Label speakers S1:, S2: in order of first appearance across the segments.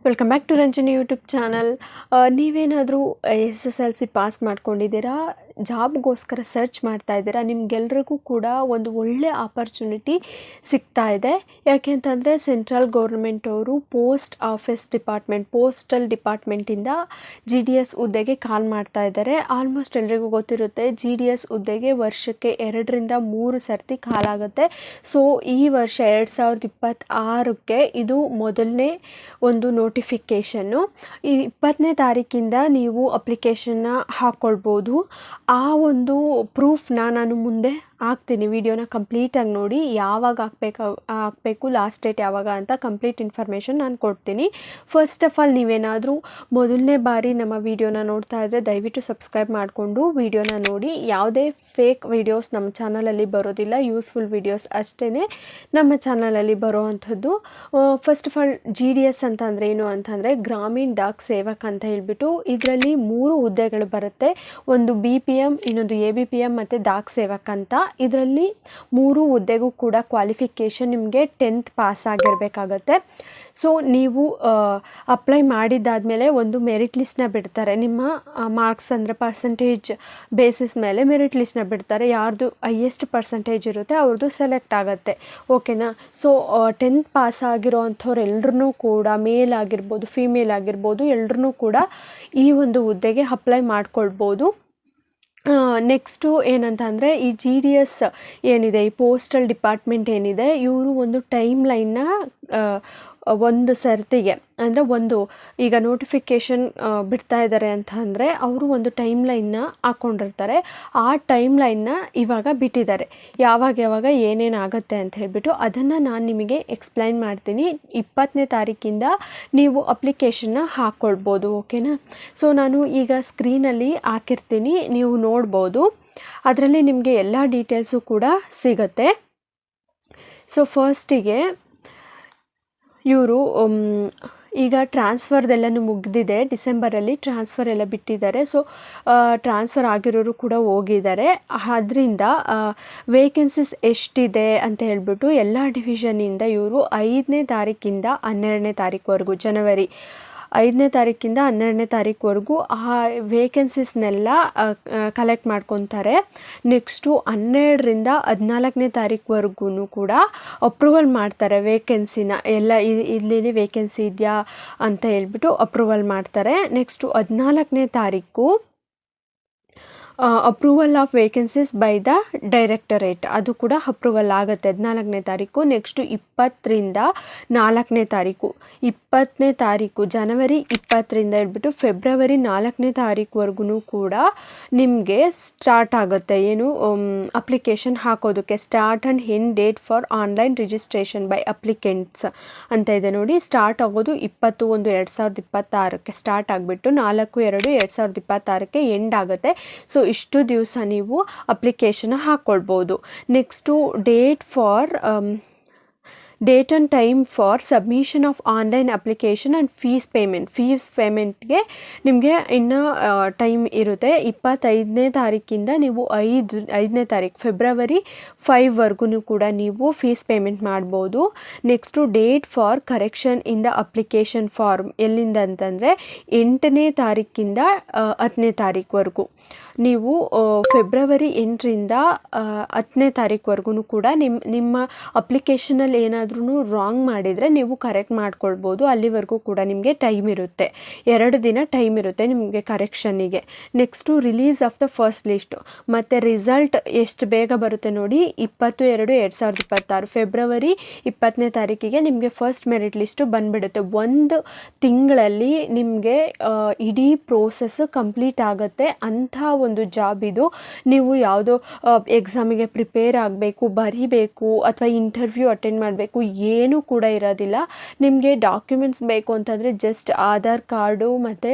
S1: Welcome back to Ranjani YouTube channel. ನೀವೇನಾದರೂ SSLC pass ಮಾಡ್ಕೊಂಡಿದ್ದೀರಾ, ಜಾಬ್ಗೋಸ್ಕರ ಸರ್ಚ್ ಮಾಡ್ತಾ ಇದ್ದೀರಾ, ನಿಮಗೆಲ್ರಿಗೂ ಕೂಡ ಒಂದು ಒಳ್ಳೆ ಆಪರ್ಚುನಿಟಿ ಸಿಗ್ತಾ ಇದೆ. ಯಾಕೆ ಅಂತಂದರೆ ಸೆಂಟ್ರಲ್ ಗೌರ್ಮೆಂಟ್ ಅವರು ಪೋಸ್ಟಲ್ ಡಿಪಾರ್ಟ್ಮೆಂಟಿಂದ GDS ಹುದ್ದೆಗೆ ಕಾಲ್ ಮಾಡ್ತಾ ಇದ್ದಾರೆ. ಆಲ್ಮೋಸ್ಟ್ ಎಲ್ರಿಗೂ ಗೊತ್ತಿರುತ್ತೆ, GDS ಹುದ್ದೆಗೆ ವರ್ಷಕ್ಕೆ 2-3 ಸರ್ತಿ ಕಾಲಾಗುತ್ತೆ. ಸೊ ಈ ವರ್ಷ 2026ಕ್ಕೆ ಇದು ಮೊದಲನೇ ಒಂದು ನೋಟಿಫಿಕೇಷನ್ನು. ಈ 20ನೇ ತಾರೀಕಿಂದ ನೀವು ಅಪ್ಲಿಕೇಶನ್ನ ಹಾಕ್ಕೊಳ್ಬೋದು. ಆ ಒಂದು ಪ್ರೂಫ್ನ ನಾನು ಮುಂದೆ ಹಾಕ್ತೀನಿ. ವಿಡಿಯೋನ ಕಂಪ್ಲೀಟಾಗಿ ನೋಡಿ, ಯಾವಾಗ ಹಾಕಬೇಕು, ಲಾಸ್ಟ್ ಡೇಟ್ ಯಾವಾಗ ಅಂತ ಕಂಪ್ಲೀಟ್ ಇನ್ಫಾರ್ಮೇಷನ್ ನಾನು ಕೊಡ್ತೀನಿ. ಫಸ್ಟ್ ಆಫ್ ಆಲ್ ನೀವೇನಾದರೂ ಮೊದಲನೇ ಬಾರಿ ನಮ್ಮ ವಿಡಿಯೋನ ನೋಡ್ತಾ ಇದ್ದರೆ ದಯವಿಟ್ಟು ಸಬ್ಸ್ಕ್ರೈಬ್ ಮಾಡಿಕೊಂಡು ವಿಡಿಯೋನ ನೋಡಿ. ಯಾವುದೇ ಫೇಕ್ ವಿಡಿಯೋಸ್ ನಮ್ಮ ಚಾನಲಲ್ಲಿ ಬರೋದಿಲ್ಲ, ಯೂಸ್ಫುಲ್ ವಿಡಿಯೋಸ್ ಅಷ್ಟೇ ನಮ್ಮ ಚಾನಲಲ್ಲಿ ಬರೋ ಅಂಥದ್ದು. ಫಸ್ಟ್ ಆಫ್ ಆಲ್ GDS ಅಂತಂದರೆ ಏನು ಅಂತಂದರೆ ಗ್ರಾಮೀಣ್ ಡಾಕ್ ಸೇವಕ್ ಅಂತ ಹೇಳ್ಬಿಟ್ಟು ಇದರಲ್ಲಿ 3 ಹುದ್ದೆಗಳು ಬರುತ್ತೆ. ಒಂದು BPM, ಇನ್ನೊಂದು ABPM ಮತ್ತು ಡಾಕ್ ಸೇವಕ್ ಅಂತ. ಇದರಲ್ಲಿ 3 ಹುದ್ದೆಗೂ ಕೂಡ ಕ್ವಾಲಿಫಿಕೇಷನ್ ನಿಮಗೆ 10th ಪಾಸ್ ಆಗಿರಬೇಕಾಗತ್ತೆ. ಸೊ ನೀವು ಅಪ್ಲೈ ಮಾಡಿದ್ದಾದಮೇಲೆ ಒಂದು ಮೆರಿಟ್ ಲಿಸ್ಟ್ನ ಬಿಡ್ತಾರೆ. ನಿಮ್ಮ ಮಾರ್ಕ್ಸ್ ಅಂದರೆ ಪರ್ಸೆಂಟೇಜ್ ಬೇಸಿಸ್ ಮೇಲೆ ಮೆರಿಟ್ ಲಿಸ್ಟ್ನ ಬಿಡ್ತಾರೆ. ಯಾರ್ದು ಹೈಯೆಸ್ಟ್ ಪರ್ಸೆಂಟೇಜ್ ಇರುತ್ತೆ ಅವ್ರದ್ದು ಸೆಲೆಕ್ಟ್ ಆಗುತ್ತೆ. ಓಕೆನಾ? ಸೊ 10th ಪಾಸ್ ಆಗಿರೋ ಅಂಥವ್ರೆಲ್ಲರೂ ಕೂಡ ಮೇಲ್ ಆಗಿರ್ಬೋದು, ಫೀಮೇಲ್ ಆಗಿರ್ಬೋದು, ಎಲ್ಲರೂ ಕೂಡ ಈ ಒಂದು ಹುದ್ದೆಗೆ ಅಪ್ಲೈ ಮಾಡ್ಕೊಳ್ಬೋದು. ನೆಕ್ಸ್ಟು ಏನಂತ ಅಂದರೆ ಈ GDS ಏನಿದೆ, ಈ ಪೋಸ್ಟಲ್ ಡಿಪಾರ್ಟ್ಮೆಂಟ್ ಏನಿದೆ, ಇವರು ಒಂದು ಟೈಮ್ ಲೈನ್ನ ಒಂದು ಸರ್ತಿಗೆ ಅಂದರೆ ಈಗ ನೋಟಿಫಿಕೇಷನ್ ಬಿಡ್ತಾ ಇದ್ದಾರೆ ಅಂತ ಅಂದರೆ ಅವರು ಒಂದು ಟೈಮ್ ಲೈನ್ನ ಹಾಕ್ಕೊಂಡಿರ್ತಾರೆ. ಆ ಟೈಮ್ ಲೈನ್ನ ಇವಾಗ ಬಿಟ್ಟಿದ್ದಾರೆ. ಯಾವಾಗ ಏನೇನು ಆಗುತ್ತೆ ಅಂತ ಹೇಳ್ಬಿಟ್ಟು ಅದನ್ನು ನಾನು ನಿಮಗೆ ಎಕ್ಸ್ಪ್ಲೈನ್ ಮಾಡ್ತೀನಿ. 20ನೇ ತಾರೀಕಿಂದ ನೀವು ಅಪ್ಲಿಕೇಶನ್ನ ಹಾಕ್ಕೊಳ್ಬೋದು. ಓಕೆನಾ? ಸೊ ನಾನು ಈಗ ಸ್ಕ್ರೀನಲ್ಲಿ ಹಾಕಿರ್ತೀನಿ, ನೀವು ನೋಡ್ಬೋದು. ಅದರಲ್ಲಿ ನಿಮಗೆ ಎಲ್ಲ ಡೀಟೇಲ್ಸು ಕೂಡ ಸಿಗುತ್ತೆ. ಸೊ ಫಸ್ಟಿಗೆ ಇವರು ಈಗ ಟ್ರಾನ್ಸ್ಫರ್ದೆಲ್ಲನೂ ಮುಗಿದಿದೆ. ಡಿಸೆಂಬರಲ್ಲಿ ಟ್ರಾನ್ಸ್ಫರ್ ಎಲ್ಲ ಬಿಟ್ಟಿದ್ದಾರೆ. ಸೊ ಟ್ರಾನ್ಸ್ಫರ್ ಆಗಿರೋರು ಕೂಡ ಹೋಗಿದ್ದಾರೆ. ಅದರಿಂದ ವೇಕೆನ್ಸೀಸ್ ಎಷ್ಟಿದೆ ಅಂತ ಹೇಳ್ಬಿಟ್ಟು ಎಲ್ಲ ಡಿವಿಷನಿಂದ ಇವರು 5ನೇ ತಾರೀಕಿಂದ 12ನೇ ತಾರೀಕುವರೆಗೂ, ಜನವರಿ 5ನೇ ತಾರೀಕಿಂದ 12ನೇ ತಾರೀಕುವರೆಗೂ ಆ ವೇಕೆನ್ಸೀಸ್ನೆಲ್ಲ ಕಲೆಕ್ಟ್ ಮಾಡ್ಕೊತಾರೆ. ನೆಕ್ಸ್ಟು 12ರಿಂದ 14ನೇ ತಾರೀಕುವರೆಗೂ ಕೂಡ ಅಪ್ರೂವಲ್ ಮಾಡ್ತಾರೆ ವೇಕೆನ್ಸಿನ. ಎಲ್ಲ ಇಲ್ಲಿ ವೇಕೆನ್ಸಿ ಇದೆಯಾ ಅಂತ ಹೇಳ್ಬಿಟ್ಟು ಅಪ್ರೂವಲ್ ಮಾಡ್ತಾರೆ. ನೆಕ್ಸ್ಟು 14ನೇ ತಾರೀಕು approval of vacancies by the directorate, ಅದು ಕೂಡ ಅಪ್ರೂವಲ್ ಆಗುತ್ತೆ 14ನೇ ತಾರೀಕು. ನೆಕ್ಸ್ಟು 20ರಿಂದ 4ನೇ ತಾರೀಕು, 20ನೇ ತಾರೀಕು ಜನವರಿ 20ರಿಂದ ಹೇಳ್ಬಿಟ್ಟು ಫೆಬ್ರವರಿ 4ನೇ ತಾರೀಕುವರೆಗೂ ಕೂಡ ನಿಮಗೆ ಸ್ಟಾರ್ಟ್ ಆಗುತ್ತೆ. ಏನು ಅಪ್ಲಿಕೇಶನ್ ಹಾಕೋದಕ್ಕೆ. Start and end date for online registration by applicants ಅಂತ ಇದೆ ನೋಡಿ. ಸ್ಟಾರ್ಟ್ ಆಗೋದು 20/1/2026ಕ್ಕೆ ಸ್ಟಾರ್ಟ್ ಆಗಿಬಿಟ್ಟು 4/2/2026ಕ್ಕೆ ಎಂಡ್ ಆಗುತ್ತೆ. ಸೊ ಇಷ್ಟು ದಿವಸ ನೀವು ಅಪ್ಲಿಕೇಶನ್ ಹಾಕ್ಕೊಳ್ಬೋದು. Next date and time for submission of online application and fees ಪೇಮೆಂಟ್ಗೆ ನಿಮಗೆ ಇನ್ನೂ ಟೈಮ್ ಇರುತ್ತೆ. 25ನೇ ತಾರೀಕಿಂದ ನೀವು 5ನೇ ತಾರೀಕು ಫೆಬ್ರವರಿ 5ವರೆಗೂ ಕೂಡ ನೀವು ಫೀಸ್ ಪೇಮೆಂಟ್ ಮಾಡ್ಬೋದು. Next date for correction in the application form ಎಲ್ಲಿಂದ ಅಂತಂದರೆ 8ನೇ ತಾರೀಕಿಂದ 10ನೇ ತಾರೀಕುವರೆಗೂ ನೀವು ಫೆಬ್ರವರಿ 8ರಿಂದ 10ನೇ ತಾರೀಕುವರೆಗೂ ಕೂಡ ನಿಮ್ಮ ಅಪ್ಲಿಕೇಶನಲ್ಲಿ ಏನಾದರೂ ರಾಂಗ್ ಮಾಡಿದರೆ ನೀವು ಕರೆಕ್ಟ್ ಮಾಡ್ಕೊಳ್ಬೋದು. ಅಲ್ಲಿವರೆಗೂ ಕೂಡ ನಿಮಗೆ ಟೈಮ್ ಇರುತ್ತೆ, 2 ದಿನ ಟೈಮ್ ಇರುತ್ತೆ ನಿಮಗೆ ಕರೆಕ್ಷನ್ನಿಗೆ. Next release of the first list ಮತ್ತು ರಿಸಲ್ಟ್ ಎಷ್ಟು ಬೇಗ ಬರುತ್ತೆ ನೋಡಿ. 20/2/2026 ಫೆಬ್ರವರಿ 20ನೇ ತಾರೀಕಿಗೆ ನಿಮಗೆ ಫಸ್ಟ್ ಮೆರಿಟ್ ಲಿಸ್ಟು ಬಂದುಬಿಡುತ್ತೆ. 1 ತಿಂಗಳಲ್ಲಿ ನಿಮಗೆ ಇಡೀ ಪ್ರೋಸೆಸ್ಸು ಕಂಪ್ಲೀಟ್ ಆಗುತ್ತೆ. ಅಂಥ ಒಂದು ಜಾಬ್ ಇದು. ನೀವು ಯಾವುದೋ ಎಕ್ಸಾಮಿಗೆ ಪ್ರಿಪೇರ್ ಆಗಬೇಕು, ಬರೀಬೇಕು, ಅಥವಾ ಇಂಟರ್ವ್ಯೂ ಅಟೆಂಡ್ ಮಾಡಬೇಕು, ಏನೂ ಕೂಡ ಇರೋದಿಲ್ಲ. ನಿಮಗೆ ಡಾಕ್ಯುಮೆಂಟ್ಸ್ ಬೇಕು ಅಂತಂದರೆ ಜಸ್ಟ್ ಆಧಾರ್ ಕಾರ್ಡು ಮತ್ತು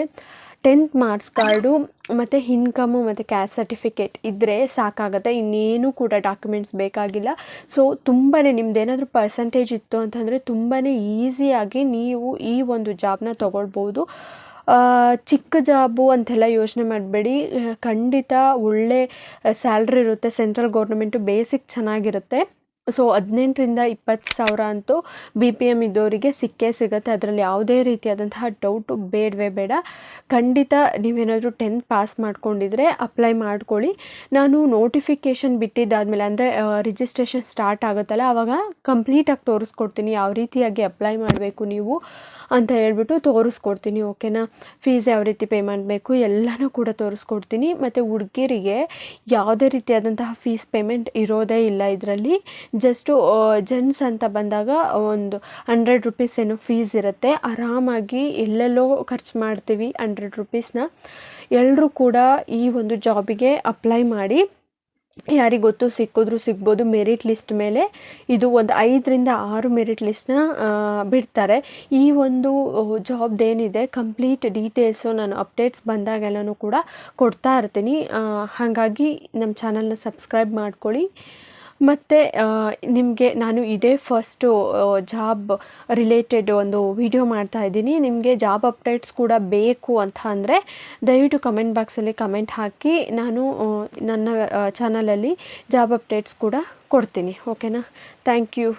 S1: 10th ಮಾರ್ಕ್ಸ್ ಕಾರ್ಡು ಮತ್ತು ಇನ್ಕಮು ಮತ್ತು ಕ್ಯಾಸ್ಟ್ ಸರ್ಟಿಫಿಕೇಟ್ ಇದ್ದರೆ ಸಾಕಾಗುತ್ತೆ. ಇನ್ನೇನು ಕೂಡ ಡಾಕ್ಯುಮೆಂಟ್ಸ್ ಬೇಕಾಗಿಲ್ಲ. ಸೊ ತುಂಬಾ ನಿಮ್ಮದೇನಾದರೂ ಪರ್ಸೆಂಟೇಜ್ ಇತ್ತು ಅಂತಂದರೆ ತುಂಬಾ ಈಸಿಯಾಗಿ ನೀವು ಈ ಒಂದು ಜಾಬ್ನ ತೊಗೊಳ್ಬೋದು. ಚಿಕ್ಕ ಜಾಬು ಅಂತೆಲ್ಲ ಯೋಚನೆ ಮಾಡಬೇಡಿ. ಖಂಡಿತ ಒಳ್ಳೆ ಸ್ಯಾಲ್ರಿ ಇರುತ್ತೆ. ಸೆಂಟ್ರಲ್ ಗೌರ್ಮೆಂಟು ಬೇಸಿಕ್ ಚೆನ್ನಾಗಿರುತ್ತೆ. ಸೊ 18,000-20,000 ಅಂತೂ BPM ಇದ್ದವರಿಗೆ ಸಿಕ್ಕೇ ಸಿಗುತ್ತೆ. ಅದರಲ್ಲಿ ಯಾವುದೇ ರೀತಿಯಾದಂತಹ ಡೌಟು ಬೇಡವೇ ಬೇಡ. ಖಂಡಿತ ನೀವೇನಾದರೂ 10th ಪಾಸ್ ಮಾಡ್ಕೊಂಡಿದ್ರೆ ಅಪ್ಲೈ ಮಾಡ್ಕೊಳ್ಳಿ. ನಾನು ನೋಟಿಫಿಕೇಷನ್ ಬಿಟ್ಟಿದ್ದಾದಮೇಲೆ ಅಂದರೆ ರಿಜಿಸ್ಟ್ರೇಷನ್ ಸ್ಟಾರ್ಟ್ ಆಗುತ್ತಲ್ಲ ಆವಾಗ ಕಂಪ್ಲೀಟಾಗಿ ತೋರಿಸ್ಕೊಡ್ತೀನಿ ಯಾವ ರೀತಿಯಾಗಿ ಅಪ್ಲೈ ಮಾಡಬೇಕು ನೀವು ಅಂತ ಹೇಳ್ಬಿಟ್ಟು ತೋರಿಸ್ಕೊಡ್ತೀನಿ. ಓಕೆನಾ? ಫೀಸ್ ಯಾವ ರೀತಿ ಪೇ ಮಾಡಬೇಕು ಎಲ್ಲನೂ ಕೂಡ ತೋರಿಸ್ಕೊಡ್ತೀನಿ. ಮತ್ತು ಹುಡುಗಿರಿಗೆ ಯಾವುದೇ ರೀತಿಯಾದಂತಹ ಫೀಸ್ ಪೇಮೆಂಟ್ ಇರೋದೇ ಇಲ್ಲ ಇದರಲ್ಲಿ. ಜಸ್ಟು ಜೆಂಟ್ಸ್ ಅಂತ ಬಂದಾಗ ಒಂದು 100 ರುಪೀಸ್ ಏನೋ ಫೀಸ್ ಇರುತ್ತೆ. ಆರಾಮಾಗಿ ಎಲ್ಲೆಲ್ಲೋ ಖರ್ಚು ಮಾಡ್ತೀವಿ 100 ರುಪೀಸ್ನ. ಎಲ್ಲರೂ ಕೂಡ ಈ ಒಂದು ಜಾಬಿಗೆ ಅಪ್ಲೈ ಮಾಡಿ. ಯಾರಿಗೆ ಗೊತ್ತು ಸಿಕ್ಕಿದ್ರು ಸಿಗ್ಬೋದು. ಮೆರಿಟ್ ಲಿಸ್ಟ್ ಮೇಲೆ ಇದು ಒಂದು 5-6 ಮೆರಿಟ್ ಲಿಸ್ಟ್ನ ಬಿಡ್ತಾರೆ. ಈ ಒಂದು ಜಾಬ್ದೇನಿದೆ ಕಂಪ್ಲೀಟ್ ಡೀಟೇಲ್ಸು ನಾನು ಅಪ್ಡೇಟ್ಸ್ ಬಂದಾಗೆಲ್ಲನೂ ಕೂಡ ಕೊಡ್ತಾ ಇರ್ತೀನಿ. ಹಾಗಾಗಿ ನಮ್ಮ ಚಾನಲ್ನ ಸಬ್ಸ್ಕ್ರೈಬ್ ಮಾಡ್ಕೊಳ್ಳಿ. ಮತ್ತು ನಿಮಗೆ ನಾನು ಇದೇ ಫಸ್ಟು ಜಾಬ್ ರಿಲೇಟೆಡ್ ಒಂದು ವಿಡಿಯೋ ಮಾಡ್ತಾಯಿದ್ದೀನಿ. ನಿಮಗೆ ಜಾಬ್ ಅಪ್ಡೇಟ್ಸ್ ಕೂಡ ಬೇಕು ಅಂತ ಅಂದರೆ ದಯವಿಟ್ಟು ಕಮೆಂಟ್ ಬಾಕ್ಸಲ್ಲಿ ಕಮೆಂಟ್ ಹಾಕಿ. ನಾನು ನನ್ನ ಚಾನಲಲ್ಲಿ ಜಾಬ್ ಅಪ್ಡೇಟ್ಸ್ ಕೂಡ ಕೊಡ್ತೀನಿ. ಓಕೆನಾ? Thank you.